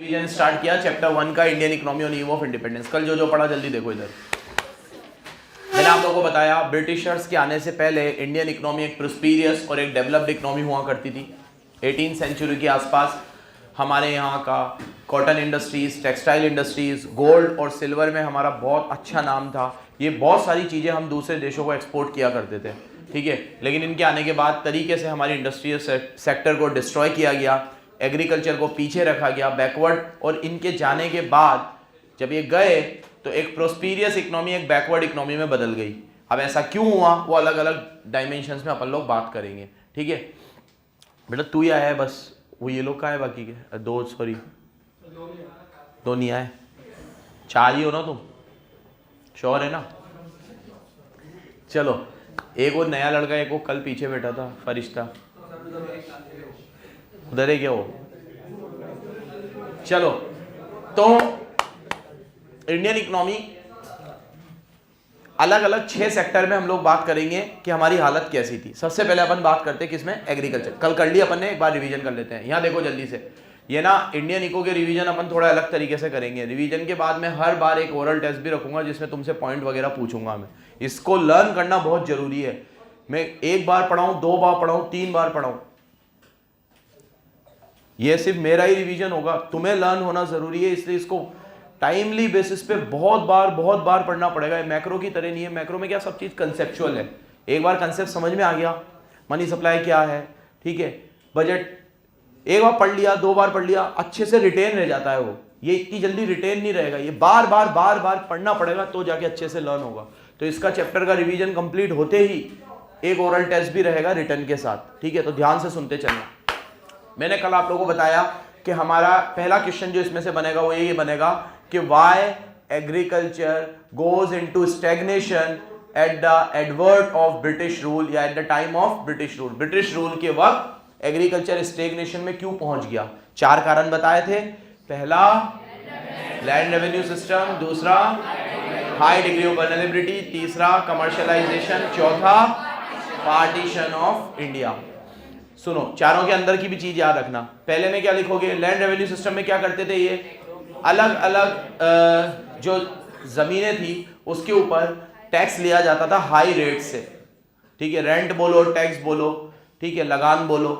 Revision start किया chapter 1 का, Indian economy on eve of independence. कल जो पढ़ा जल्दी देखो इधर। मैंने आप लोगों को बताया ब्रिटिशर्स के आने से पहले इंडियन इकोनॉमी एक प्रोस्पीरियस और एक डेवलप्ड इकोनॉमी हुआ करती थी। 18th सेंचुरी के आसपास हमारे यहाँ का cotton industries, textile industries, gold और सिल्वर में हमारा बहुत अच्छा नाम था। ये बहुत सारी चीज़ें हम दूसरे देशों को एक्सपोर्ट किया करते थे, ठीक है। लेकिन इनके आने के बाद तरीके से हमारी इंडस्ट्रियल सेक्टर को डिस्ट्रॉय किया गया, एग्रीकल्चर को पीछे रखा गया, बैकवर्ड। और इनके जाने के बाद जब ये गए तो एक प्रोस्पीरियस इकोनॉमी एक बैकवर्ड इकोनॉमी में बदल गई। अब ऐसा क्यों हुआ वो अलग अलग डायमेंशंस में अपन लोग बात करेंगे, ठीक है। बेटा तू ही आया है बस, वो ये लोग का है बाकी के दो, सॉरी दो नहीं आए, चार ही हो ना तुम, श्योर है ना। चलो एक वो नया लड़का, एक वो कल पीछे बैठा था फरिश्ता, उधर है क्या वो। चलो तो इंडियन इकोनॉमी अलग अलग 6 सेक्टर में हम लोग बात करेंगे कि हमारी हालत कैसी थी। सबसे पहले अपन बात करते हैं किसमें, एग्रीकल्चर। कल कर लिया अपन ने, एक बार रिवीजन कर लेते हैं। यहाँ देखो जल्दी से, ये ना इंडियन इको के रिवीजन अपन थोड़ा अलग तरीके से करेंगे। रिवीजन के बाद में हर बार एक ओरल टेस्ट भी रखूंगा जिसमें तुमसे पॉइंट वगैरह पूछूंगा। मैं इसको लर्न करना बहुत जरूरी है। मैं एक बार पढ़ाऊं, 2 बार पढ़ाऊं, 3 बार पढ़ाऊं, ये सिर्फ मेरा ही रिवीजन होगा, तुम्हें लर्न होना जरूरी है। इसलिए इसको टाइमली बेसिस पे बहुत बार पढ़ना पड़ेगा। मैक्रो की तरह नहीं है। मैक्रो में क्या सब चीज कंसेप्चुअल है। एक बार कंसेप्ट समझ में आ गया, मनी सप्लाई क्या है, ठीक है, बजट एक बार पढ़ लिया, 2 बार पढ़ लिया, अच्छे से रिटेन रह जाता है वो। ये इतनी जल्दी रिटेन नहीं रहेगा, ये बार बार पढ़ना पड़ेगा तो जाके अच्छे से लर्न होगा। तो इसका चैप्टर का रिवीजन कंप्लीट होते ही एक ओरल टेस्ट भी रहेगा रिटर्न के साथ, ठीक है। तो ध्यान से सुनते चलना। मैंने कल आप लोगों को बताया कि हमारा पहला क्वेश्चन जो इसमें से बनेगा वो ये बनेगा कि why agriculture goes into stagnation at the advent of British rule या at the time of British rule. British rule के वक्त एग्रीकल्चर स्टैग्नेशन में क्यों पहुंच गया। 4 कारण बताए थे। पहला लैंड रेवेन्यू सिस्टम, दूसरा हाई डिग्री ऑफ वल्नरेबिलिटी, तीसरा कमर्शियलाइजेशन, चौथा पार्टीशन ऑफ इंडिया। सुनो, चारों के अंदर की भी चीज याद रखना। पहले में क्या लिखोगे, लैंड रेवेन्यू सिस्टम में क्या करते थे, ये अलग अलग जो जमीनें थी उसके ऊपर टैक्स लिया जाता था हाई रेट से, ठीक है। रेंट बोलो, टैक्स बोलो, ठीक है, लगान बोलो।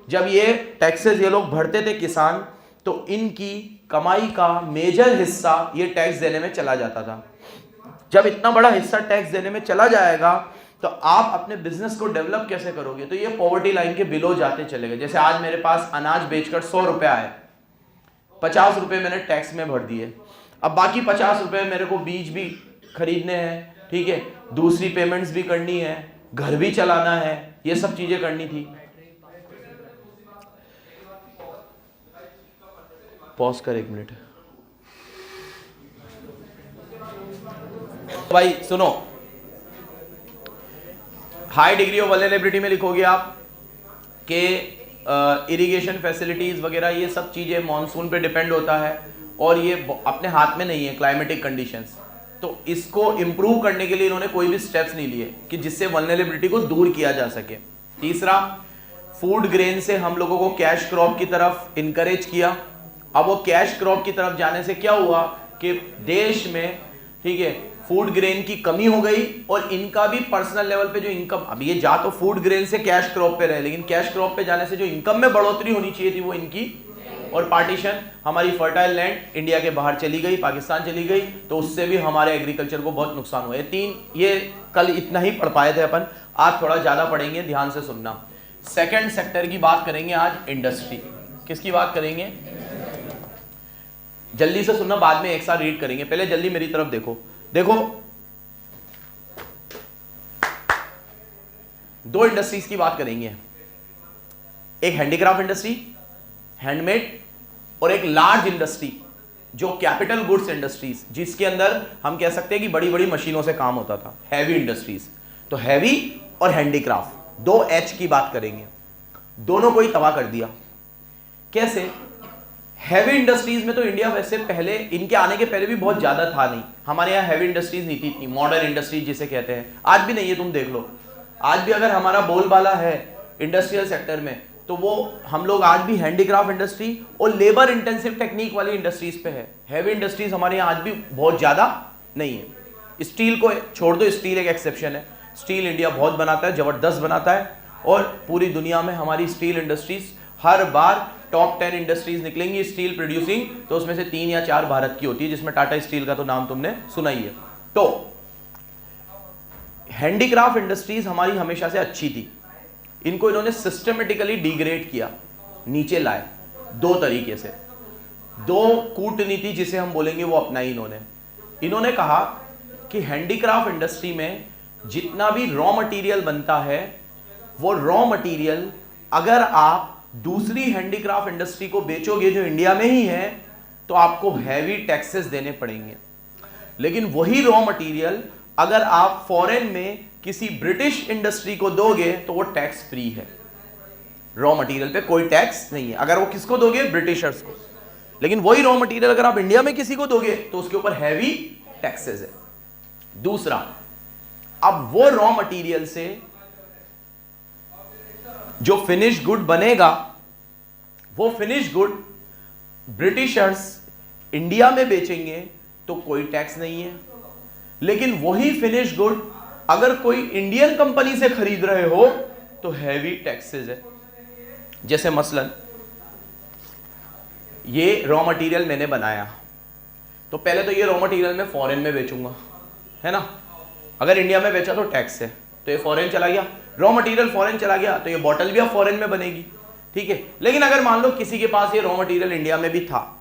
जब ये टैक्सेस ये लोग भरते थे किसान, तो इनकी कमाई का मेजर हिस्सा ये टैक्स देने में चला जाता था। जब इतना बड़ा हिस्सा टैक्स देने में चला जाएगा तो आप अपने बिजनेस को डेवलप कैसे करोगे। तो ये पॉवर्टी लाइन के बिलो जाते चलेगा। जैसे आज मेरे पास अनाज बेचकर 100 रुपए आए, 50 रुपए मैंने टैक्स में भर दिए। अब बाकी 50 रुपए मेरे को बीज भी खरीदने हैं, ठीक है, दूसरी पेमेंट्स भी करनी है, घर भी चलाना है, ये सब चीजें करनी थी। पॉज कर 1 मिनट भाई। सुनो, हाई डिग्री ऑफ वल्नरेबिलिटी में लिखोगे आप कि इरिगेशन फैसिलिटीज वगैरह ये सब चीजें मॉनसून पे डिपेंड होता है और ये अपने हाथ में नहीं है, क्लाइमेटिक कंडीशंस। तो इसको इंप्रूव करने के लिए इन्होंने कोई भी स्टेप्स नहीं लिए कि जिससे वल्नरेबिलिटी को दूर किया जा सके। तीसरा, फूड ग्रेन से हम लोगों को कैश क्रॉप की तरफ इनकरेज किया। अब वो कैश क्रॉप की तरफ जाने से क्या हुआ कि देश में, ठीक है, फूड ग्रेन की कमी हो गई और इनका भी पर्सनल लेवल पे जो इनकम, अब ये जा तो फूड ग्रेन से कैश क्रॉप पे रहे, लेकिन कैश क्रॉप पे जाने से जो इनकम में बढ़ोतरी होनी चाहिए थी वो इनकी, और पार्टीशन, हमारी फर्टाइल लैंड इंडिया के बाहर चली गई, पाकिस्तान चली गई, तो उससे भी हमारे एग्रीकल्चर को बहुत नुकसान हुआ। ये कल इतना ही पढ़ पाए थे अपन, आज थोड़ा ज्यादा पढ़ेंगे, ध्यान से सुनना। सेकेंड सेक्टर की बात करेंगे आज, इंडस्ट्री। किसकी बात करेंगे, जल्दी से सुनना, बाद में एक साथ रीड करेंगे। पहले जल्दी मेरी तरफ देखो। देखो 2 इंडस्ट्रीज की बात करेंगे, एक हैंडीक्राफ्ट इंडस्ट्री, हैंडमेड, और एक लार्ज इंडस्ट्री जो कैपिटल गुड्स इंडस्ट्रीज, जिसके अंदर हम कह सकते हैं कि बड़ी बड़ी मशीनों से काम होता था, हैवी इंडस्ट्रीज। तो हैवी और हैंडीक्राफ्ट 2 H की बात करेंगे। दोनों को ही तबाह कर दिया। कैसे? हैवी इंडस्ट्रीज में तो इंडिया वैसे पहले, इनके आने के पहले भी बहुत ज्यादा था नहीं। हमारे यहाँ हैवी इंडस्ट्रीज नहीं थी इतनी, मॉडर्न इंडस्ट्रीज जिसे कहते हैं, आज भी नहीं है। तुम देख लो, आज भी अगर हमारा बोलबाला है इंडस्ट्रियल सेक्टर में तो वो हम लोग आज भी हैंडीक्राफ्ट इंडस्ट्री और लेबर इंटेंसिव टेक्निक वाली इंडस्ट्रीज पे है। हैवी इंडस्ट्रीज हमारे यहाँ आज भी बहुत ज्यादा नहीं है। स्टील को छोड़ दो, स्टील एक एक्सेप्शन है, स्टील इंडिया बहुत बनाता है, जबरदस्त बनाता है, और पूरी दुनिया में हमारी स्टील इंडस्ट्रीज हर बार टॉप 10 इंडस्ट्रीज निकलेंगी स्टील प्रोड्यूसिंग, तो उसमें से 3 या 4 भारत की होती है, जिसमें टाटा स्टील का तो नाम तुमने सुना ही है। तो हैंडीक्राफ्ट इंडस्ट्रीज हमारी हमेशा से अच्छी थी, इनको इन्होंने सिस्टमेटिकली डिग्रेड किया, नीचे लाए 2 तरीके से। 2 कूटनीति जिसे हम बोलेंगे वो अपनाई इन्होंने कहा कि हैंडीक्राफ्ट इंडस्ट्री में जितना भी रॉ मटेरियल बनता है, वो रॉ मटेरियल अगर आप दूसरी हैंडीक्राफ्ट इंडस्ट्री को बेचोगे जो इंडिया में ही है, तो आपको हैवी टैक्सेस देने पड़ेंगे। लेकिन वही रॉ मटेरियल अगर आप फॉरेन में किसी ब्रिटिश इंडस्ट्री को दोगे तो वो टैक्स फ्री है, रॉ मटेरियल पे कोई टैक्स नहीं है। अगर वो किसको दोगे? ब्रिटिशर्स को। लेकिन वही रॉ मटेरियल अगर आप इंडिया में किसी को दोगे तो उसके ऊपर हैवी टैक्सेस है। दूसरा, अब वो रॉ मटेरियल से जो फिनिश गुड बनेगा, वो फिनिश गुड ब्रिटिशर्स इंडिया में बेचेंगे तो कोई टैक्स नहीं है। लेकिन वही फिनिश गुड अगर कोई इंडियन कंपनी से खरीद रहे हो तो हैवी टैक्सेस है। जैसे मसलन ये रॉ मटेरियल मैंने बनाया, तो पहले तो ये रॉ मटेरियल मैं फॉरेन में बेचूंगा, है ना। अगर इंडिया में बेचा तो टैक्स है, तो ये फॉरेन चला गया, रॉ मटेरियल फॉरेन चला गया, तो ये बॉटल भी अब फॉरेन में बनेगी, ठीक है। लेकिन अगर मान लो किसी के पास ये रॉ मटेरियल इंडिया में भी था,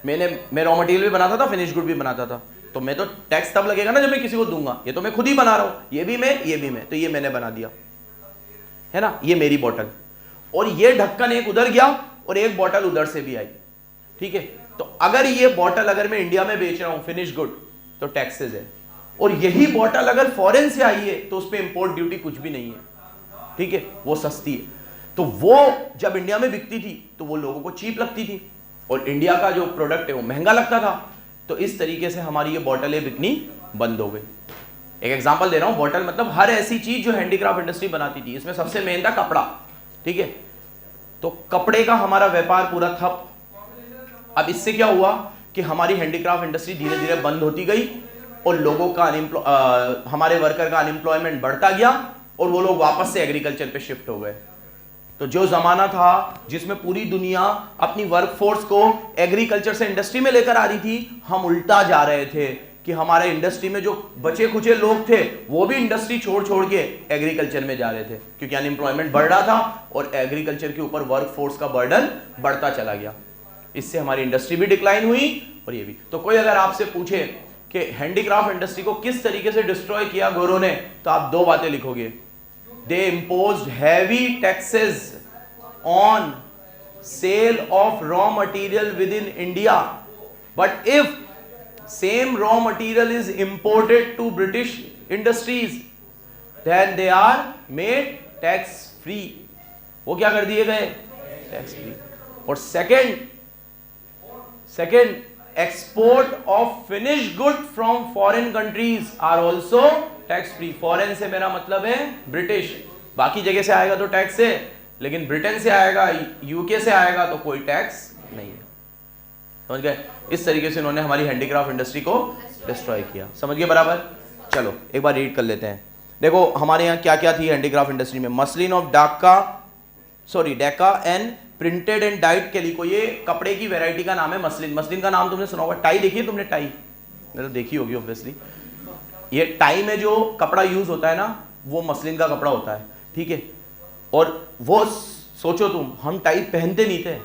मैं रॉ मटेरियल भी बनाता था, फिनिश गुड भी बनाता था, तो मैं तो टैक्स तब लगेगा ना जब मैं किसी को दूंगा। ये तो मैं खुद ही बना रहा हूं, ये भी मैं, तो ये मैंने बना दिया, है ना, ये मेरी बॉटल, और ये ढक्कन एक उधर गया और एक बॉटल उधर से भी आई, ठीक है। तो अगर ये बॉटल अगर मैं इंडिया में बेच रहा हूं फिनिश गुड, तो टैक्सेस है, और यही बॉटल अगर फॉरेन से आई है तो उस पर इंपोर्ट ड्यूटी कुछ भी नहीं है, ठीक है, वो सस्ती है। तो वो जब इंडिया में बिकती थी तो वो लोगों को चीप लगती थी, और इंडिया का जो प्रोडक्ट है वो महंगा लगता था। तो इस तरीके से हमारी ये बॉटलें बिकनी बंद हो गई। एक एग्जांपल दे रहा हूं, बॉटल मतलब हर ऐसी चीज जो हैंडीक्राफ्ट इंडस्ट्री बनाती थी, इसमें सबसे मेन था कपड़ा, ठीक है। तो कपड़े का हमारा व्यापार पूरा ठप। अब इससे क्या हुआ कि हमारी हैंडीक्राफ्ट इंडस्ट्री धीरे धीरे बंद होती गई, और लोगों का हमारे वर्कर का अनएम्प्लॉयमेंट बढ़ता गया, और वो लोग वापस से एग्रीकल्चर पे शिफ्ट हो गए। तो जो जमाना था जिसमें पूरी दुनिया अपनी वर्कफोर्स को एग्रीकल्चर से इंडस्ट्री में लेकर आ रही थी, हम उल्टा जा रहे थे कि हमारे इंडस्ट्री में जो बचे खुचे लोग थे वो भी इंडस्ट्री छोड़ के एग्रीकल्चर में जा रहे थे, क्योंकि अनएम्प्लॉयमेंट बढ़ रहा था और एग्रीकल्चर के ऊपर वर्कफोर्स का बर्डन बढ़ता चला गया। इससे हमारी इंडस्ट्री भी डिक्लाइन हुई और ये भी। तो कोई अगर आपसे पूछे कि हैंडीक्राफ्ट इंडस्ट्री को किस तरीके से डिस्ट्रॉय किया गोरों ने, तो आप 2 बातें लिखोगे। They imposed heavy taxes on sale of raw material within India. But if same raw material is imported to British industries, then they are made tax free. वो क्या कर दिए गए? Tax free. और second, export of finished good from foreign countries are also tax free. Foreign से मेरा मतलब है ब्रिटिश, बाकी जगह से आएगा तो टैक्स है, लेकिन ब्रिटेन से आएगा, यूके से आएगा तो कोई टैक्स नहीं है। समझ गए? इस तरीके से इन्होंने हमारी हैंडीक्राफ्ट इंडस्ट्री को डिस्ट्रॉय किया। समझ गए बराबर? चलो एक बार रीड कर लेते हैं। देखो हमारे यहाँ क्या क्या थी हैंडीक्राफ्ट इंडस्ट्री में। Muslin of Deka and printed and died calico, ये कपड़े की वेराइटी का नाम है मसलिन। मसलिन का नाम तुमने सुना होगा। टाई देखी है तुमने? टाई मैं तो देखी होगी ऑब्वियसली। ये टाई में जो कपड़ा यूज होता है ना, वो मसलिन का कपड़ा होता है, ठीक है। और वो सोचो तुम, हम टाई पहनते नहीं थे,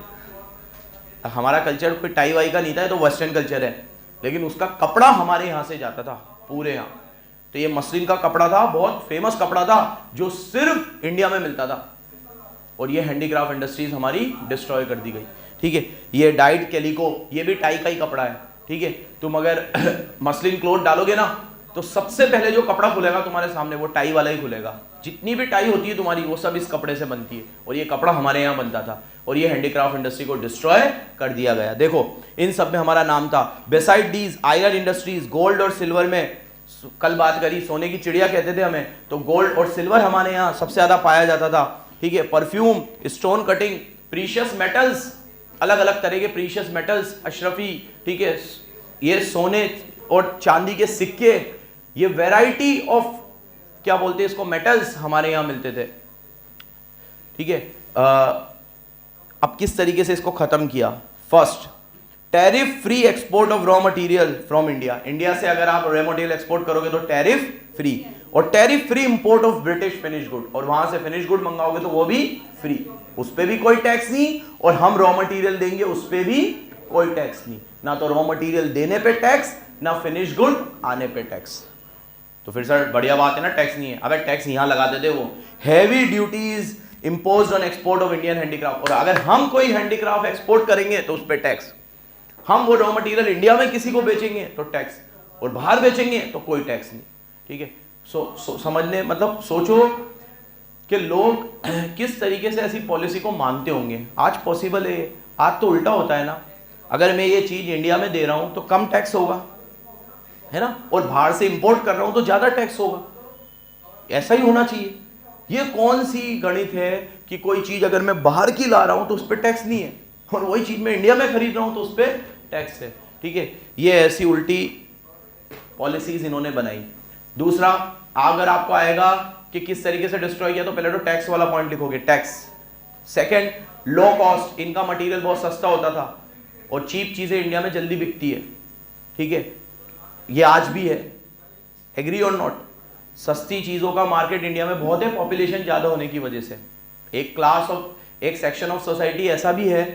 हमारा कल्चर कोई टाई वाई का नहीं था, तो वेस्टर्न कल्चर है, लेकिन उसका कपड़ा हमारे यहाँ से जाता था पूरे यहाँ। तो ये मसलिन का कपड़ा था, बहुत फेमस कपड़ा था जो सिर्फ इंडिया में मिलता था, और ये हैंडीक्राफ्ट इंडस्ट्रीज हमारी डिस्ट्रॉय कर दी गई, ठीक है। ये डाइड कैलिको, ये भी टाई का ही कपड़ा है, ठीक है। तुम अगर मसलिन क्लोथ डालोगे ना, तो सबसे पहले जो कपड़ा खुलेगा तुम्हारे सामने वो टाई वाला ही खुलेगा। जितनी भी टाई होती है तुम्हारी, वो सब इस कपड़े से बनती है, और ये कपड़ा हमारे यहाँ बनता था, और ये हैंडीक्राफ्ट इंडस्ट्री को डिस्ट्रॉय कर दिया गया। देखो इन सब में हमारा नाम था। Beside these iron industries, gold और सिल्वर में, कल बात करी सोने की चिड़िया कहते थे हमें, तो गोल्ड और सिल्वर हमारे यहाँ सबसे ज्यादा पाया जाता था, ठीक है, perfume, stone cutting, precious metals, अलग अलग तरह के प्रीशियस मेटल्स, अशरफी, ठीक है, ये सोने और चांदी के सिक्के, ये वैरायटी ऑफ क्या बोलते हैं इसको मेटल्स हमारे यहाँ मिलते थे। ठीक है, अब किस तरीके से इसको खत्म किया? First, tariff free export of raw material from India. India से अगर आप रॉ मटेरियल एक्सपोर्ट करोगे तो टैरिफ फ्री, और tariff free import of British finish good, और वहां से फिनिश गुड मंगाओगे तो वो भी फ्री, उस पर भी कोई टैक्स नहीं, और हम रॉ मटेरियल देंगे उस पर भी कोई टैक्स नहीं, ना तो रॉ मटेरियल देने पे टैक्स, ना फिनिश गुड आने पे टैक्स। तो फिर सर बढ़िया बात है ना, टैक्स नहीं है। अबे टैक्स यहां लगा देते वो, heavy duties imposed on export of Indian handicraft, और अगर हम कोई हैंडीक्राफ्ट एक्सपोर्ट करेंगे तो उस पर टैक्स, हम वो रॉ मटेरियल इंडिया में किसी को बेचेंगे तो टैक्स, और बाहर बेचेंगे तो कोई टैक्स नहीं। ठीक है, समझने मतलब सोचो कि लोग किस तरीके से ऐसी पॉलिसी को मानते होंगे। आज पॉसिबल है, आज तो उल्टा होता है ना, अगर मैं ये चीज इंडिया में दे रहा हूं तो कम टैक्स होगा, है ना, और बाहर से इंपोर्ट कर रहा हूं तो ज्यादा टैक्स होगा। ऐसा ही होना चाहिए। ये कौन सी गणित है कि कोई चीज अगर मैं बाहर की ला रहा हूं तो उस पर टैक्स नहीं है, और वही चीज मैं इंडिया में खरीद रहा हूं तो उस पर टैक्स है। ठीक है, ये ऐसी उल्टी पॉलिसीज इन्होंने बनाई। दूसरा, अगर आपको आएगा कि किस तरीके से डिस्ट्रॉय किया, तो पहले तो टैक्स वाला पॉइंट लिखोगे, टैक्स। सेकंड, लो कॉस्ट, इनका मटेरियल बहुत सस्ता होता था और चीप चीजें इंडिया में जल्दी बिकती है। ठीक है, ये आज भी है, एग्री और नॉट। सस्ती चीजों का मार्केट इंडिया में बहुत है, पॉपुलेशन ज्यादा होने की वजह से। एक क्लास ऑफ, एक सेक्शन ऑफ सोसाइटी ऐसा भी है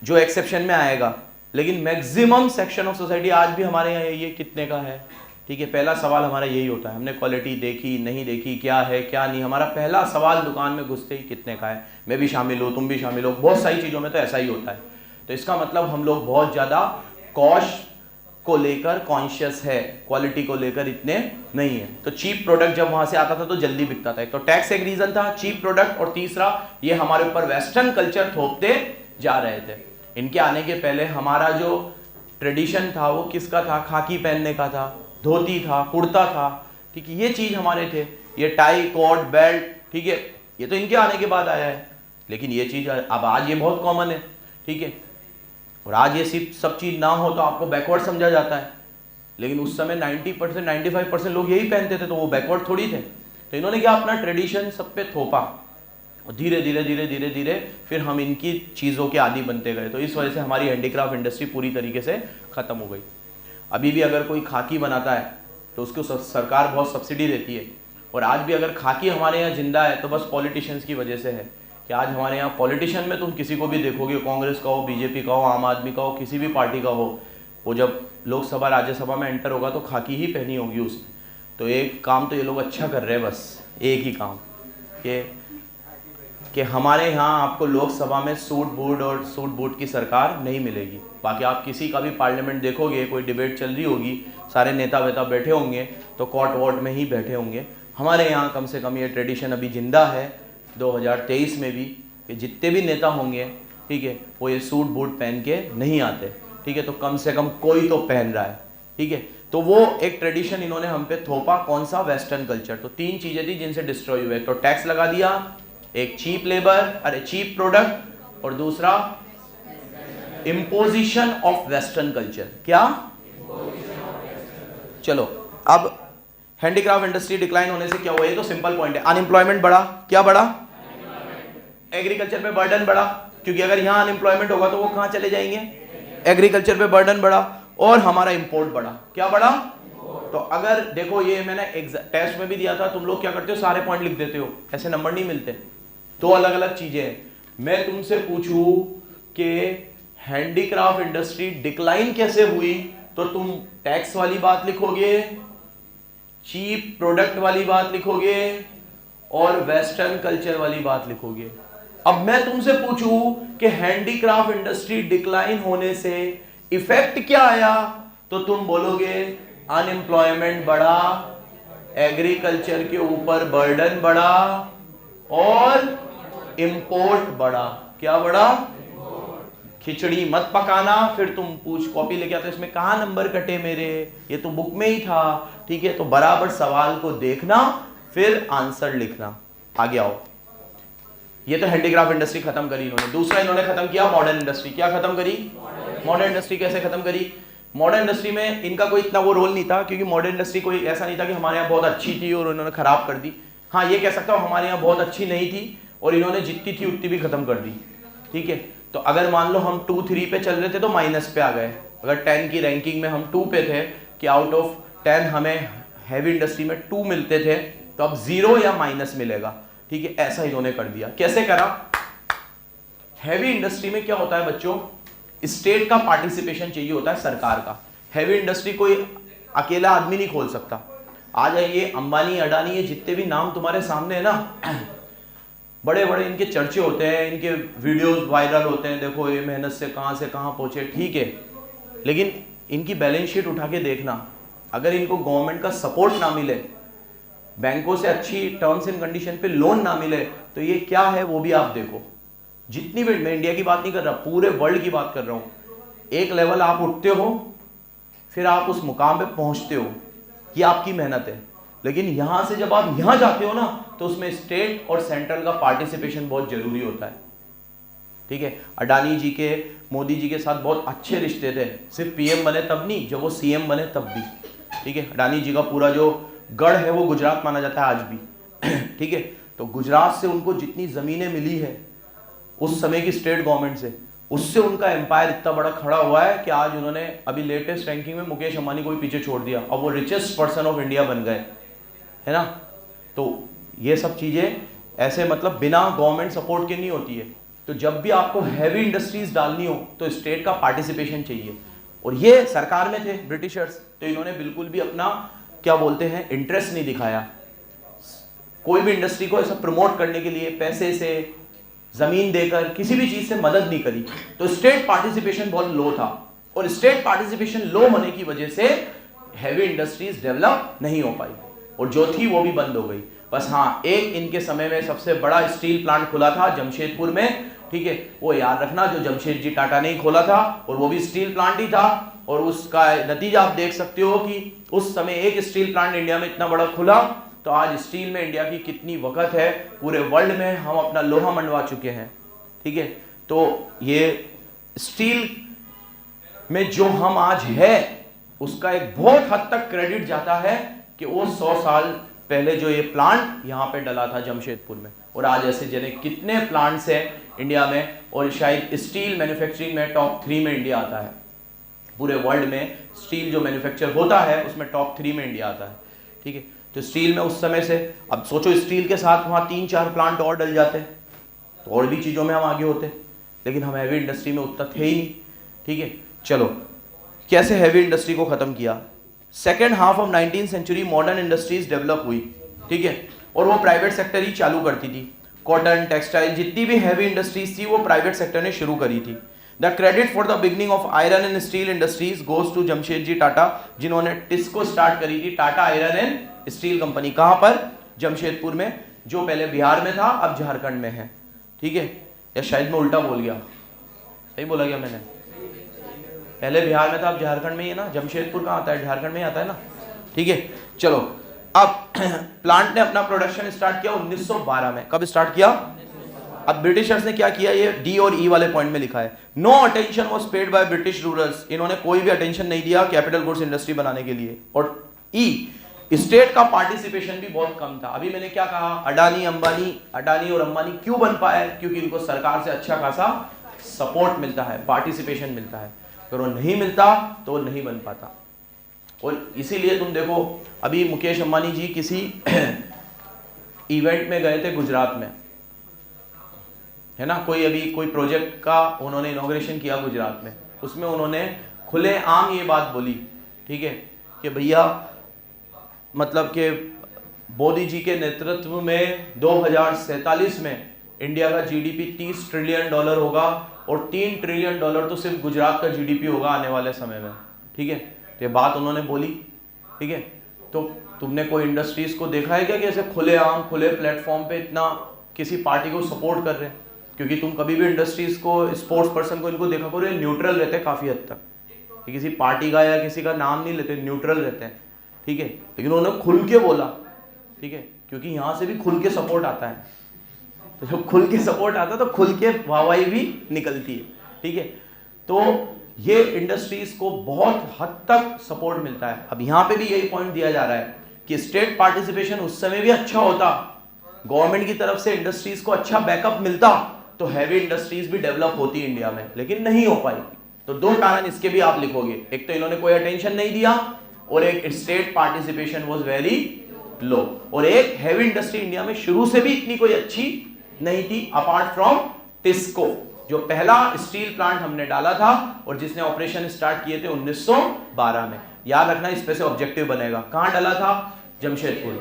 जो एक्सेप्शन में आएगा, लेकिन मैक्सिमम सेक्शन ऑफ सोसाइटी आज भी हमारे यहाँ ये कितने का है। ठीक है, पहला सवाल हमारा यही होता है, हमने क्वालिटी देखी नहीं देखी, क्या है क्या नहीं, हमारा पहला सवाल दुकान में घुसते ही कितने का है। मैं भी शामिल हूँ, तुम भी शामिल हो, बहुत सारी चीज़ों में तो ऐसा ही होता है। तो इसका मतलब हम लोग बहुत ज़्यादा कॉस्ट को लेकर कॉन्शियस है, क्वालिटी को लेकर इतने नहीं है। तो चीप प्रोडक्ट जब वहाँ से आता था तो जल्दी बिकता था। तो टैक्स एक रीज़न था, चीप प्रोडक्ट, और तीसरा ये हमारे ऊपर वेस्टर्न कल्चर थोपते जा रहे थे। इनके आने के पहले हमारा जो ट्रेडिशन था वो किसका था? खाकी पहनने का था, धोती था, कुर्ता था। ठीक है, ये चीज हमारे थे, ये टाई कोट बेल्ट, ठीक है, ये तो इनके आने के बाद आया है। लेकिन ये चीज अब आज ये बहुत कॉमन है। ठीक है, और आज ये सिर्फ सब चीज ना हो तो आपको बैकवर्ड समझा जाता है, लेकिन उस समय 90% 95% लोग यही पहनते थे, तो वो बैकवर्ड थोड़ी थे। तो इन्होंने क्या अपना ट्रेडिशन सब पे थोपा, और धीरे धीरे धीरे धीरे धीरे फिर हम इनकी चीज़ों के आदी बनते गए। तो इस वजह से हमारी हैंडीक्राफ्ट इंडस्ट्री पूरी तरीके से ख़त्म हो गई। अभी भी अगर कोई खाकी बनाता है तो उसको सरकार बहुत सब्सिडी देती है, और आज भी अगर खाकी हमारे यहाँ जिंदा है तो बस पॉलिटिशियंस की वजह से है कि आज हमारे यहाँ पॉलिटिशियन में तुम किसी को भी देखोगे, कांग्रेस का हो, बीजेपी का हो, आम आदमी का हो, किसी भी पार्टी का हो, वो जब लोकसभा राज्यसभा में एंटर होगा तो खाकी ही पहनी होगी उसने। तो एक काम तो ये लोग अच्छा कर रहे हैं, बस एक ही काम कि हमारे यहाँ आपको लोकसभा में सूट बूट और सूट बूट की सरकार नहीं मिलेगी। बाकी आप किसी का भी पार्लियामेंट देखोगे, कोई डिबेट चल रही होगी, सारे नेता वेता बैठे होंगे तो कोर्ट वोट में ही बैठे होंगे। हमारे यहाँ कम से कम ये ट्रेडिशन अभी जिंदा है 2023 में भी, कि जितने भी नेता होंगे, ठीक है, वो ये सूट बूट पहन के नहीं आते। ठीक है, तो कम से कम कोई तो पहन रहा है। ठीक है, तो वो एक ट्रेडिशन इन्होंने हम पे थोपा, कौन सा? Western culture. तो तीन चीजें थी जिनसे डिस्ट्रॉय हुए, तो टैक्स लगा दिया, एक चीप लेबर, अरे चीप प्रोडक्ट, और दूसरा इम्पोजिशन ऑफ वेस्टर्न कल्चर। क्या? चलो, अब हैंडीक्राफ्ट इंडस्ट्री डिक्लाइन होने से क्या हुआ? ये तो सिंपल पॉइंट है, अनएम्प्लॉयमेंट बढ़ा। क्या बढ़ा? एग्रीकल्चर पे बर्डन बढ़ा, क्योंकि अगर यहां अनएम्प्लॉयमेंट होगा तो वो कहां चले जाएंगे? एग्रीकल्चर पे बर्डन बढ़ा, और हमारा इंपोर्ट बढ़ा। क्या बढ़ा? तो अगर देखो, ये मैंने टेस्ट में भी दिया था, तुम लोग क्या करते हो, सारे पॉइंट लिख देते हो, ऐसे नंबर नहीं मिलते। दो अलग अलग चीजें हैं। मैं तुमसे पूछूं कि हैंडीक्राफ्ट इंडस्ट्री डिक्लाइन कैसे हुई, तो तुम टैक्स वाली बात लिखोगे, चीप प्रोडक्ट वाली बात लिखोगे, और वेस्टर्न कल्चर वाली बात लिखोगे। अब मैं तुमसे पूछूं कि हैंडीक्राफ्ट इंडस्ट्री डिक्लाइन होने से इफेक्ट क्या आया, तो तुम बोलोगे अनएम्प्लॉयमेंट बढ़ा, एग्रीकल्चर के ऊपर बर्डन बढ़ा, और इंपोर्ट बढ़ा। क्या बढ़ा? खिचड़ी मत पकाना, फिर तुम पूछ कॉपी लेके आते इसमें कहाँ नंबर कटे मेरे, ये तो बुक में ही था। ठीक है, तो बराबर सवाल को देखना, फिर आंसर लिखना। आगे आओ। ये तो हैंडीक्राफ्ट इंडस्ट्री खत्म करी इन्होंने। दूसरा इन्होंने खत्म किया मॉडर्न इंडस्ट्री। क्या खत्म करी? Modern industry. कैसे खत्म करी? मॉडर्न इंडस्ट्री में इनका कोई इतना वो रोल नहीं था, क्योंकि मॉडर्न इंडस्ट्री कोई ऐसा नहीं था कि हमारे यहाँ बहुत अच्छी थी और इन्होंने खराब कर दी। हाँ, ये कह सकता हूँ हमारे यहाँ बहुत अच्छी नहीं थी और इन्होंने जितनी थी उतनी भी खत्म कर दी। ठीक है, तो अगर मान लो हम 2-3 पे चल रहे थे तो माइनस पे आ गए। अगर 10 की रैंकिंग में हम 2 पे थे कि आउट ऑफ 10 हमें हैवी इंडस्ट्री में 2 मिलते थे, तो अब 0 या माइनस मिलेगा। ठीक है, ऐसा इन्होंने कर दिया। कैसे करा? हैवी इंडस्ट्री में क्या होता है बच्चों, स्टेट का पार्टिसिपेशन चाहिए होता है, सरकार का। हैवी इंडस्ट्री कोई अकेला आदमी नहीं खोल सकता। आ जाइए अंबानी, अडानी, ये जितने भी नाम तुम्हारे सामने है ना, बड़े बड़े इनके चर्चे होते हैं, इनके वीडियोस वायरल होते हैं, देखो ये मेहनत से कहां पहुंचे। ठीक है, लेकिन इनकी बैलेंस शीट उठा के देखना, अगर इनको गवर्नमेंट का सपोर्ट ना मिले, बैंकों से अच्छी टर्म्स एंड कंडीशन पे लोन ना मिले, तो ये क्या है वो भी आप देखो। जितनी भी, मैं इंडिया की बात नहीं कर रहा, पूरे वर्ल्ड की बात कर रहा हूं। एक लेवल आप उठते हो, फिर आप उस मुकाम पे पहुंचते हो, ये आपकी मेहनत है। लेकिन यहां से जब आप यहां जाते हो ना, तो उसमें स्टेट और सेंट्रल का पार्टिसिपेशन बहुत जरूरी होता है। ठीक है, अडानी जी के, मोदी जी के साथ बहुत अच्छे रिश्ते थे, सिर्फ पीएम बने तब नहीं, जब वो सीएम बने तब भी। ठीक है, अडानी जी का पूरा जो गढ़ है वो गुजरात माना जाता है आज भी। ठीक है, तो गुजरात से उनको जितनी जमीनें मिली है उस समय की स्टेट गवर्नमेंट से, उससे उनका एम्पायर इतना बड़ा खड़ा हुआ है कि आज उन्होंने अभी लेटेस्ट रैंकिंग में मुकेश अंबानी को भी पीछे छोड़ दिया, अब वो रिचेस्ट पर्सन ऑफ इंडिया बन गए, है ना। तो ये सब चीजें ऐसे मतलब बिना गवर्नमेंट सपोर्ट के नहीं होती है। तो जब भी आपको हैवी इंडस्ट्रीज डालनी हो तो स्टेट का पार्टिसिपेशन चाहिए, और ये सरकार में थे ब्रिटिशर्स, तो इन्होंने बिल्कुल भी अपना क्या बोलते हैं इंटरेस्ट नहीं दिखाया। कोई भी इंडस्ट्री को ऐसा प्रमोट करने के लिए पैसे से, जमीन देकर, किसी भी चीज से मदद नहीं करी। तो स्टेट पार्टिसिपेशन बहुत लो था, और स्टेट पार्टिसिपेशन लो होने की वजह से हैवी इंडस्ट्रीज डेवलप नहीं हो पाई, और जो थी वो भी बंद हो गई। बस हाँ, एक इनके समय में सबसे बड़ा स्टील प्लांट खुला था जमशेदपुर में। ठीक है, वो याद रखना, जो जमशेदजी टाटा ने ही खोला था, और वो भी स्टील प्लांट ही था। और उसका नतीजा आप देख सकते हो कि उस समय एक स्टील प्लांट इंडिया में इतना बड़ा खुला, तो आज स्टील में इंडिया की कितनी वक़्त है, पूरे वर्ल्ड में हम अपना लोहा मनवा चुके हैं। ठीक है, तो ये स्टील में जो हम आज है उसका एक बहुत हद तक क्रेडिट जाता है कि वो 100 साल पहले जो ये प्लांट यहाँ पे डला था जमशेदपुर में, और आज ऐसे जने कितने प्लांट्स हैं इंडिया में, और शायद स्टील मैन्युफैक्चरिंग में टॉप 3 में इंडिया आता है। पूरे वर्ल्ड में स्टील जो मैन्युफैक्चर होता है उसमें टॉप 3 में इंडिया आता है। ठीक है, तो स्टील में उस समय से, अब सोचो स्टील के साथ वहाँ 3-4 प्लांट और डल जाते तो और भी चीज़ों में हम आगे होते, लेकिन हम हैवी इंडस्ट्री में उतना थे ही नहीं। ठीक है, चलो कैसे हैवी इंडस्ट्री को ख़त्म किया। Second half of 19th century modern industries develop हुई। ठीक है, और वो प्राइवेट सेक्टर ही चालू करती थी। कॉटन, टेक्सटाइल, जितनी भी हैवी इंडस्ट्रीज थी वो प्राइवेट सेक्टर ने शुरू करी थी। The credit for the beginning of iron and steel industries goes to Jamshedji Tata, जिन्होंने टिस्को स्टार्ट करी थी, Tata iron and steel company. कहां पर? जमशेदपुर में, जो पहले बिहार में था अब झारखंड में है। ठीक है, या शायद मैं उल्टा बोल गया, सही बोला गया मैंने? पहले बिहार में था अब झारखंड में ही है ना। जमशेदपुर कहाँ आता है? झारखंड में ही आता है ना। ठीक है, चलो अब प्लांट ने अपना प्रोडक्शन स्टार्ट किया 1912 में। कब स्टार्ट किया? अब ब्रिटिशर्स ने क्या किया, ये डी और ई वाले पॉइंट में लिखा है, no attention was paid by British rulers. इन्होंने कोई भी अटेंशन नहीं दिया कैपिटल गुड्स इंडस्ट्री बनाने के लिए। और ई, स्टेट का पार्टिसिपेशन भी बहुत कम था। अभी मैंने क्या कहा, अडानी और अंबानी क्यों बन पाए? क्योंकि इनको सरकार से अच्छा खासा सपोर्ट मिलता है, पार्टिसिपेशन मिलता है। अगर वो नहीं मिलता तो वो नहीं बन पाता। और इसीलिए तुम देखो, अभी मुकेश अंबानी जी किसी इवेंट में गए थे गुजरात में, है ना, कोई प्रोजेक्ट का उन्होंने इनॉग्रेशन किया गुजरात में। उसमें उन्होंने खुलेआम ये बात बोली, ठीक है, कि भैया मतलब कि मोदी जी के नेतृत्व में 2047 में इंडिया का जीडीपी $30 ट्रिलियन होगा, और $3 ट्रिलियन तो सिर्फ गुजरात का जीडीपी होगा आने वाले समय में। ठीक है, तो ये बात उन्होंने बोली। ठीक है, तो तुमने कोई इंडस्ट्रीज को देखा है क्या कि ऐसे खुलेआम खुले प्लेटफॉर्म पे इतना किसी पार्टी को सपोर्ट कर रहे हैं? क्योंकि तुम कभी भी इंडस्ट्रीज को, स्पोर्ट्स पर्सन को, इनको देखा करो, ये न्यूट्रल रहते हैं काफ़ी हद तक, ये किसी पार्टी का या किसी का नाम नहीं लेते, न्यूट्रल रहते हैं। ठीक है, लेकिन उन्होंने खुल के बोला। ठीक है, क्योंकि यहाँ से भी खुल के सपोर्ट आता है। तो जब खुल के सपोर्ट आता है तो खुल के वाहवाही भी निकलती है, ठीक है। तो ये इंडस्ट्रीज को बहुत हद तक सपोर्ट मिलता है। अब यहां पे भी यही पॉइंट दिया जा रहा है कि स्टेट पार्टिसिपेशन उस समय भी अच्छा होता, गवर्नमेंट की तरफ से इंडस्ट्रीज को अच्छा बैकअप मिलता, तो हैवी इंडस्ट्रीज भी डेवलप होती इंडिया में, लेकिन नहीं हो पाई। तो दो कारण इसके भी आप लिखोगे, एक तो इन्होंने कोई अटेंशन नहीं दिया, और एक state participation was very low, और एक हैवी इंडस्ट्री इंडिया में शुरू से भी इतनी कोई अच्छी नहीं थी, अपार्ट फ्रॉम टिस्को, जो पहला स्टील प्लांट हमने डाला था और जिसने ऑपरेशन स्टार्ट किए थे 1912 में। याद रखना, इस पे से ऑब्जेक्टिव बनेगा। कहां डाला था? जमशेदपुर,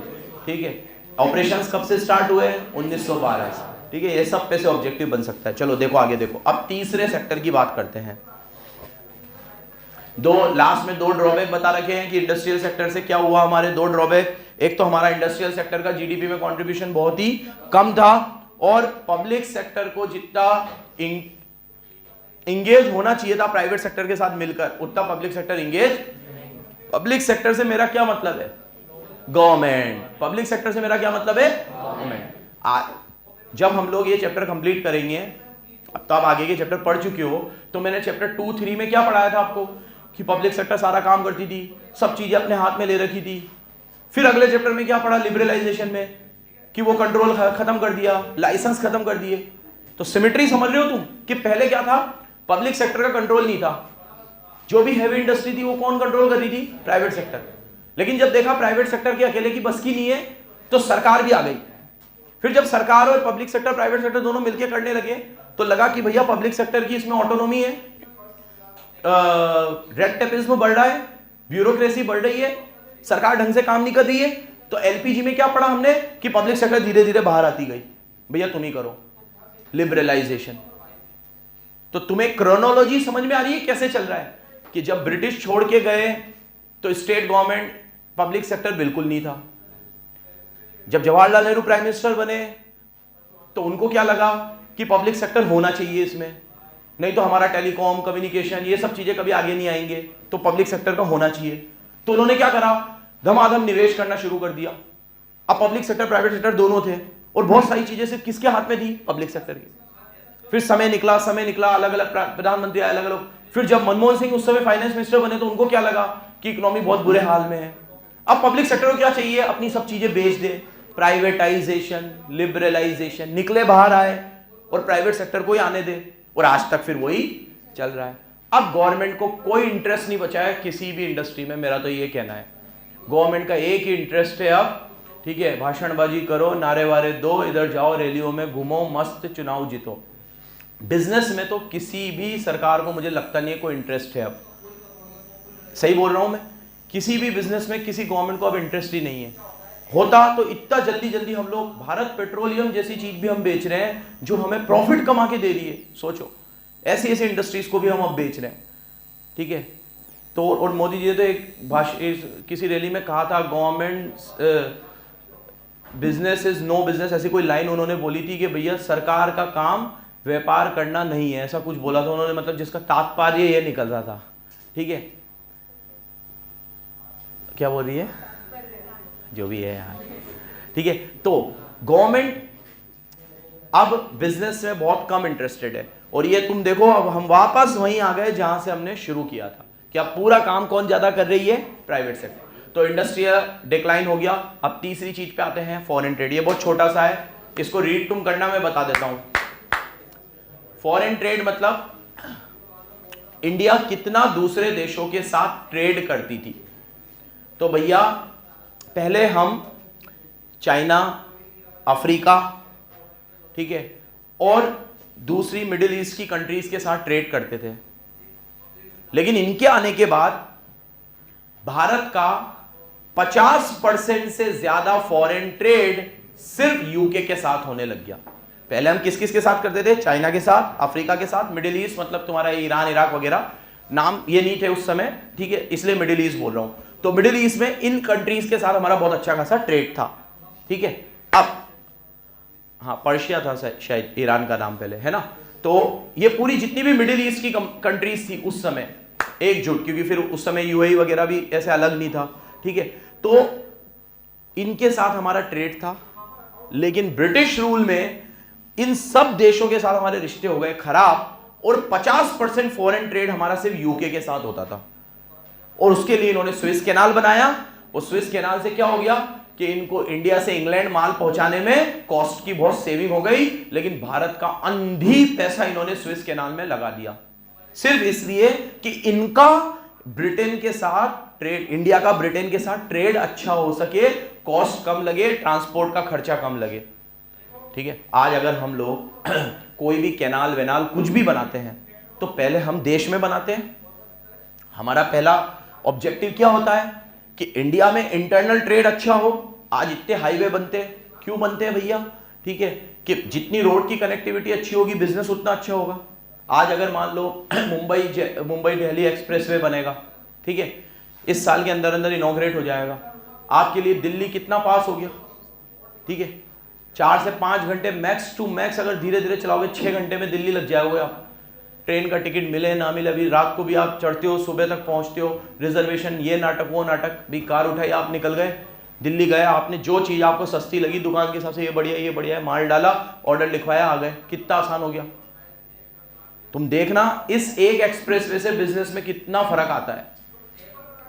ठीक है। ऑपरेशंस कब से स्टार्ट हुए? 1912 से, ठीक है। ये सब पे से ऑब्जेक्टिव बन सकता है। चलो देखो आगे देखो। अब तीसरे सेक्टर की बात करते हैं। लास्ट में दो ड्रॉबैक बता रखे हैं कि इंडस्ट्रियल सेक्टर से क्या हुआ हमारे। दो ड्रॉबैक, एक तो हमारा इंडस्ट्रियल सेक्टर का जीडीपी में कंट्रीब्यूशन बहुत ही कम था, और पब्लिक सेक्टर को जितना इंगेज होना चाहिए था प्राइवेट सेक्टर के साथ मिलकर, उतना public sector engage. Public sector से मेरा क्या मतलब है? गवर्नमेंट। पब्लिक सेक्टर से मेरा क्या मतलब है? गवर्नमेंट। जब हम लोग ये चैप्टर कंप्लीट करेंगे, अब तो आप आगे के चैप्टर पढ़ चुके हो, तो मैंने चैप्टर 2-3 में क्या पढ़ाया था आपको कि पब्लिक सेक्टर सारा काम करती थी, सब चीजें अपने हाथ में ले रखी थी। फिर अगले चैप्टर में क्या पढ़ा? लिबरलाइजेशन में, कि वो कंट्रोल खत्म कर दिया, लाइसेंस खत्म कर दिए। तो सिमेट्री समझ रहे हो तुम कि पहले क्या था? पब्लिक सेक्टर का कंट्रोल नहीं था, जो भी हैवी इंडस्ट्री थी वो कौन कंट्रोल कर रही थी? Private sector. लेकिन जब देखा प्राइवेट सेक्टर के अकेले की बस की नहीं है, तो सरकार भी आ गई। फिर जब सरकार और पब्लिक सेक्टर, प्राइवेट सेक्टर दोनों मिलकर करने लगे, तो लगा कि भैया पब्लिक सेक्टर की इसमें ऑटोनॉमी है, रेड टेपिज्म बढ़ रहा है, ब्यूरोक्रेसी बढ़ रही है, सरकार ढंग से काम नहीं कर रही है। तो एलपीजी में क्या पढ़ा हमने कि पब्लिक सेक्टर धीरे धीरे बाहर आती गई, भैया तुम ही करो लिबरलाइजेशन। तो तुम्हें क्रोनोलॉजी समझ में आ रही है कैसे चल रहा है कि जब ब्रिटिश छोड़ के गए तो स्टेट गवर्नमेंट, पब्लिक सेक्टर बिल्कुल नहीं था। जब जवाहरलाल नेहरू प्राइम मिनिस्टर बने तो उनको क्या लगा कि पब्लिक सेक्टर होना चाहिए इसमें, नहीं तो हमारा टेलीकॉम, कम्युनिकेशन, ये सब चीजें कभी आगे नहीं आएंगे, तो पब्लिक सेक्टर का होना चाहिए। तो उन्होंने क्या करा? धमाधम निवेश करना शुरू कर दिया। अब पब्लिक सेक्टर प्राइवेट सेक्टर दोनों थे, और बहुत सारी चीजें सिर्फ किसके हाथ में थी? पब्लिक सेक्टर की। फिर समय निकला, अलग अलग प्रधानमंत्री आए, अलग अलग। फिर जब मनमोहन सिंह उस समय फाइनेंस मिनिस्टर बने तो उनको क्या लगा कि इकोनॉमी बहुत बुरे हाल में है। अब पब्लिक सेक्टर को क्या चाहिए? अपनी सब चीजें बेच दे, प्राइवेटाइजेशन, लिबरलाइजेशन, निकले बाहर आए और प्राइवेट सेक्टर को ही आने दे, और आज तक फिर वही चल रहा है। अब गवर्नमेंट को कोई इंटरेस्ट नहीं बचा है किसी भी इंडस्ट्री में, मेरा तो ये कहना है। गवर्नमेंट का एक ही इंटरेस्ट है अब, ठीक है, भाषणबाजी करो, नारे वारे दो, इधर जाओ, रैलियों में घूमो, मस्त चुनाव जीतो। बिजनेस में तो किसी भी सरकार को मुझे लगता नहीं है कोई इंटरेस्ट है अब। सही बोल रहा हूं मैं? किसी भी बिजनेस में किसी गवर्नमेंट को अब इंटरेस्ट ही नहीं है। होता तो इतना जल्दी जल्दी हम लोग भारत पेट्रोलियम जैसी चीज भी हम बेच रहे हैं जो हमें प्रॉफिट कमा के दे रही है। सोचो, ऐसी ऐसी इंडस्ट्रीज को भी हम अब बेच रहे हैं, ठीक है। तो और मोदी जी ने तो एक किसी रैली में कहा था, government business is no business, ऐसी कोई लाइन उन्होंने बोली थी कि भैया सरकार का काम व्यापार करना नहीं है, ऐसा कुछ बोला था उन्होंने। मतलब जिसका तात्पर्य ये निकल रहा था, ठीक है। क्या बोल रही है? जो भी है यार, ठीक है। तो गवर्नमेंट अब बिजनेस में बहुत कम इंटरेस्टेड है, और ये तुम देखो अब हम वापस वहीं आ गए जहां से हमने शुरू किया था कि अब पूरा काम कौन ज्यादा कर रही है? Private sector. तो इंडस्ट्रियल डिक्लाइन हो गया। अब तीसरी चीज पे आते हैं, फॉरेन ट्रेड। ये बहुत छोटा सा है, इसको रीड तुम करना, मैं बता देता हूं। फॉरेन ट्रेड मतलब इंडिया कितना दूसरे देशों के साथ ट्रेड करती थी। तो भैया पहले हम चाइना, अफ्रीका, ठीक है, और दूसरी मिडिल ईस्ट की कंट्रीज के साथ ट्रेड करते थे। लेकिन इनके आने के बाद भारत का 50% से ज्यादा फॉरेन ट्रेड सिर्फ यूके के साथ होने लग गया। पहले हम किस किस के साथ करते थे? चाइना के साथ, अफ्रीका के साथ, मिडिल ईस्ट मतलब तुम्हारा ईरान, इराक वगैरह, नाम ये नहीं थे उस समय, ठीक है, इसलिए मिडिल ईस्ट बोल रहा हूं। तो मिडिल ईस्ट में इन कंट्रीज के साथ हमारा बहुत अच्छा खासा ट्रेड था, ठीक है। अब हाँ, पर्शिया था शायद ईरान का नाम पहले, है ना। तो ये पूरी जितनी भी मिडिल ईस्ट की कंट्रीज थी उस समय एकजुट, क्योंकि फिर उस समय यूएई वगैरह भी ऐसे अलग नहीं था, ठीक है। तो इनके साथ हमारा ट्रेड था। लेकिन ब्रिटिश रूल में इन सब देशों के साथ हमारे रिश्ते हो गए खराब, और 50% फॉरेन ट्रेड हमारा सिर्फ यूके के साथ होता था। और उसके लिए इन्होंने स्विस कैनाल बनाया, और स्विस कैनाल से क्या हो गया कि इनको इंडिया से इंग्लैंड माल पहुंचाने में कॉस्ट की बहुत सेविंग हो गई, लेकिन भारत का अंधी पैसा इन्होंने स्विस कैनाल में लगा दिया, सिर्फ इसलिए कि इनका ब्रिटेन के साथ ट्रेड, इंडिया का ब्रिटेन के साथ ट्रेड अच्छा हो सके, कॉस्ट कम लगे, ट्रांसपोर्ट का खर्चा कम लगे। ठीक है, आज अगर हम लोग कोई भी कैनाल वेनाल कुछ भी बनाते हैं तो पहले हम देश में बनाते हैं। हमारा पहला ऑब्जेक्टिव क्या होता है कि इंडिया में इंटरनल ट्रेड अच्छा हो। आज इतने हाईवे बनते हैं, क्यों बनते हैं भैया? ठीक है, कि जितनी रोड की कनेक्टिविटी अच्छी होगी बिजनेस उतना अच्छा होगा। आज अगर मान लो मुंबई दिल्ली एक्सप्रेसवे बनेगा, ठीक है, इस साल के अंदर अंदर इनॉग्रेट हो जाएगा, आपके लिए दिल्ली कितना पास हो गया? ठीक है, 4 से 5 घंटे मैक्स टू मैक्स, अगर धीरे धीरे चलाओगे 6 घंटे में दिल्ली लग जाओगे आप। ट्रेन का टिकट मिले ना मिले, अभी रात को भी आप चढ़ते हो, सुबह तक पहुंचते हो, रिजर्वेशन, ये नाटक वो नाटक, भी कार उठाई आप निकल गए, दिल्ली गए, आपने जो चीज आपको सस्ती लगी दुकान के हिसाब से, ये बढ़िया है, माल डाला, ऑर्डर लिखवाया, आ गए। कितना आसान हो गया। तुम देखना इस एक एक्सप्रेसवे से बिजनेस में कितना फर्क आता है,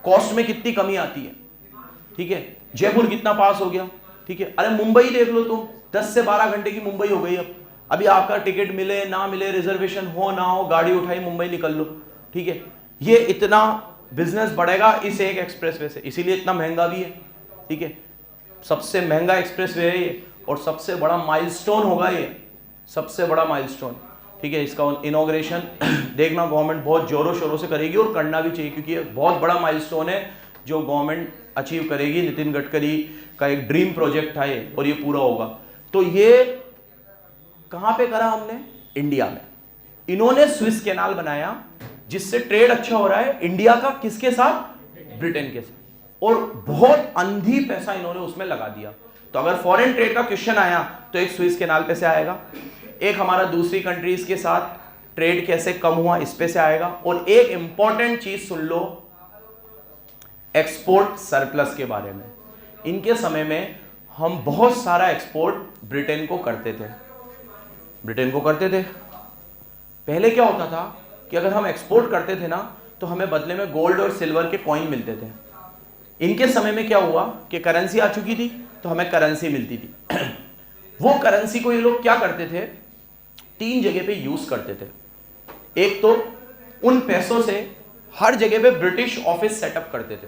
कॉस्ट में कितनी कमी आती है। ठीक है, जयपुर कितना पास हो गया। ठीक है, अरे मुंबई देख लो तुम, 10 से 12 घंटे की मुंबई हो गई अब। अभी आपका टिकट मिले ना मिले, रिजर्वेशन हो ना हो, गाड़ी उठाई मुंबई निकल लो। ठीक है, ये इतना बिजनेस बढ़ेगा इस एक एक्सप्रेसवे से, इसीलिए इतना महंगा भी है। ठीक है, सबसे महंगा एक्सप्रेसवे है ये, और सबसे बड़ा माइलस्टोन होगा ये, सबसे बड़ा माइलस्टोन। ठीक है, इसका इनॉग्रेशन देखना गवर्नमेंट बहुत जोरों शोरों से करेगी, और करना भी चाहिए, क्योंकि ये बहुत बड़ा माइलस्टोन है जो गवर्नमेंट अचीव करेगी। नितिन गडकरी का एक ड्रीम प्रोजेक्ट था ये, और ये पूरा होगा। तो ये कहां पे करा हमने? इंडिया में। इन्होंने स्विस कैनाल बनाया जिससे ट्रेड अच्छा हो रहा है इंडिया का, किसके साथ? ब्रिटेन के साथ, और बहुत अंधी पैसा इन्होंने उसमें लगा दिया। तो अगर फॉरेन ट्रेड का क्वेश्चन आया तो एक स्विस कैनाल पे से आएगा, एक हमारा दूसरी कंट्रीज के साथ ट्रेड कैसे कम हुआ इस पे से आएगा, और एक इंपॉर्टेंट चीज सुन लो एक्सपोर्ट सरप्लस के बारे में। इनके समय में हम बहुत सारा एक्सपोर्ट ब्रिटेन को करते थे। पहले क्या होता था कि अगर हम एक्सपोर्ट करते थे ना तो हमें बदले में गोल्ड और सिल्वर के कॉइन मिलते थे। इनके समय में क्या हुआ कि करेंसी आ चुकी थी, तो हमें करेंसी मिलती थी। वो करेंसी को ये लोग क्या करते थे, 3 जगह पे यूज करते थे। एक तो उन पैसों से हर जगह पे ब्रिटिश ऑफिस सेटअप करते थे।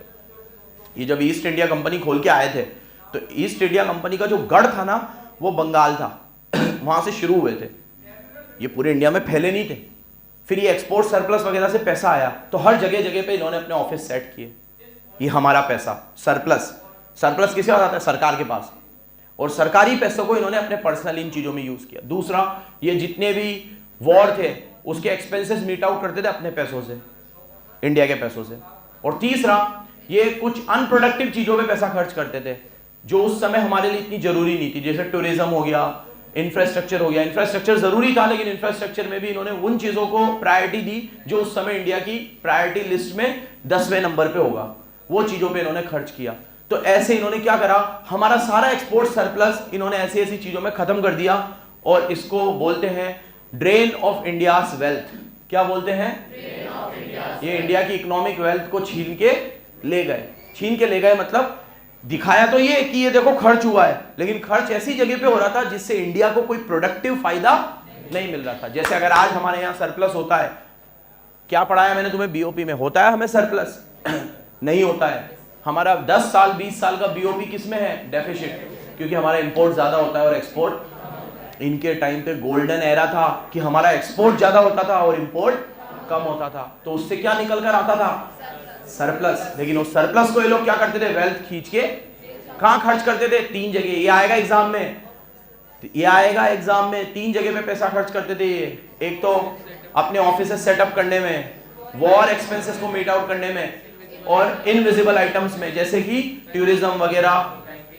ये जब ईस्ट इंडिया कंपनी खोल के आए थे तो ईस्ट इंडिया कंपनी का जो गढ़ था ना वो बंगाल था, वहां से शुरू हुए थे, ये पूरे इंडिया में फैले नहीं थे। फिर ये एक्सपोर्ट सरप्लस वगैरह से पैसा आया तो हर जगह जगह पे इन्होंने अपने ऑफिस सेट किए। ये हमारा पैसा सरप्लस किसे आता है? सरकार के पास, और सरकारी पैसों को इन्होंने अपने पर्सनल इन चीजों में यूज किया। दूसरा, ये जितने भी वॉर थे उसके एक्सपेंसेस मीट आउट करते थे अपने पैसों से, इंडिया के पैसों से। और तीसरा, ये कुछ अनप्रोडक्टिव चीजों पे पैसा खर्च करते थे जो उस समय हमारे लिए इतनी जरूरी नहीं थी, जैसे टूरिज्म हो गया, इंफ्रास्ट्रक्चर हो गया। इंफ्रास्ट्रक्चर जरूरी था लेकिन इंफ्रास्ट्रक्चर में भी इन्होंने उन चीजों को प्रायोरिटी दी जो उस समय इंडिया की प्रायोरिटी लिस्ट में 10वें नंबर पे होगा, वो चीजों पे इन्होंने खर्च किया। तो ऐसे इन्होंने क्या करा, हमारा सारा एक्सपोर्ट सरप्लस इन्होंने ऐसी ऐसी चीजों में खत्म कर दिया, और इसको बोलते हैं ड्रेन ऑफ इंडियाज वेल्थ। क्या बोलते हैं? ये इंडिया की इकोनॉमिक वेल्थ को छीन के ले गए। मतलब दिखाया तो ये कि ये देखो खर्च हुआ है, लेकिन खर्च ऐसी जगह पे हो रहा था जिससे इंडिया को कोई प्रोडक्टिव फायदा नहीं मिल रहा था। जैसे अगर आज हमारे यहाँ सरप्लस होता है, क्या पढ़ाया मैंने तुम्हें बीओपी में, होता है हमें सरप्लस? नहीं होता है। हमारा 10 साल 20 साल का बीओपी किसमें है? डेफिसिट, क्योंकि हमारा इंपोर्ट ज्यादा होता है और एक्सपोर्ट। इनके टाइम पे गोल्डन एरा था कि हमारा एक्सपोर्ट ज्यादा होता था और इंपोर्ट कम होता था, तो उससे क्या निकल कर आता था? सरप्लस। लेकिन उस सरप्लस को ये लोग क्या करते थे? वेल्थ खींच के कहां खर्च करते थे? 3 जगह। ये आएगा एग्जाम में, 3 जगह पे पैसा खर्च करते थे ये। एक तो अपने ऑफिस सेटअप करने में, वॉर एक्सपेंसेस को मीट आउट करने में, और इनविजिबल आइटम्स में जैसे कि टूरिज्म वगैरह,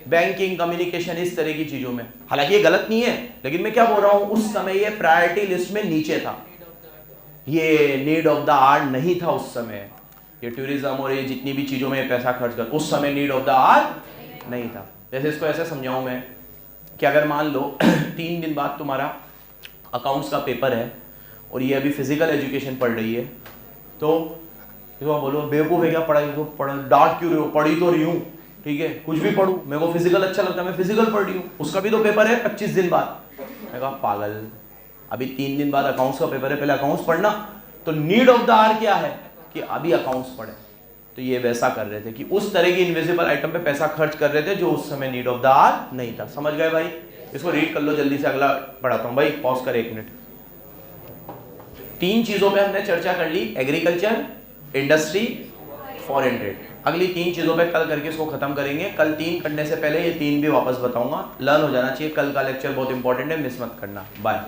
बैंकिंग, कम्युनिकेशन, इस तरह की चीजों में। हालांकि ये गलत नहीं है, लेकिन मैं क्या बोल रहा हूं, उस समय ये प्रायोरिटी लिस्ट में नीचे था, ये नीड ऑफ द आवर नहीं था उस समय। ये टूरिज्म और ये जितनी भी चीजों में पैसा खर्च कर, उस समय नीड ऑफ द आवर नहीं था। जैसे इसको ऐसे समझाऊं मैं कि अगर मान लो 3 दिन बाद तुम्हारा अकाउंट्स का पेपर है और ये अभी फिजिकल एजुकेशन पढ़ रही है, तो बोलो बेवकूफ़ है क्या, पढ़ाई को डांट क्यों रहे हो, पढ़ी तो रही हूँ, ठीक है, कुछ भी पढ़ूँ, मेरे को फिजिकल अच्छा लगता है, मैं फिजिकल पढ़ रही हूँ, उसका भी तो पेपर है 25 दिन बाद। मैं कहा पागल, अभी 3 दिन बाद अकाउंट्स का पेपर है, पहले अकाउंट्स पढ़ना। तो नीड ऑफ द आवर क्या है कि अभी अकाउंट्स पढ़े। तो ये वैसा कर रहे थे कि उस तरह की इनविजिबल आइटम पे पैसा खर्च कर रहे थे जो उस समय नीड ऑफ द आवर नहीं था। समझ गए भाई? इसको रीड कर लो जल्दी से, अगला पढ़ाता हूँ भाई, पॉज कर 1 मिनट। 3 चीजों पे हमने चर्चा कर ली, एग्रीकल्चर, इंडस्ट्री, फॉरेन ट्रेड। अगली 3 चीजों पे कल करके इसको खत्म करेंगे। कल 3 करने से पहले ये 3 भी वापस बताऊंगा, लर्न हो जाना चाहिए। कल का लेक्चर बहुत इंपॉर्टेंट है, मिस मत करना। बाय।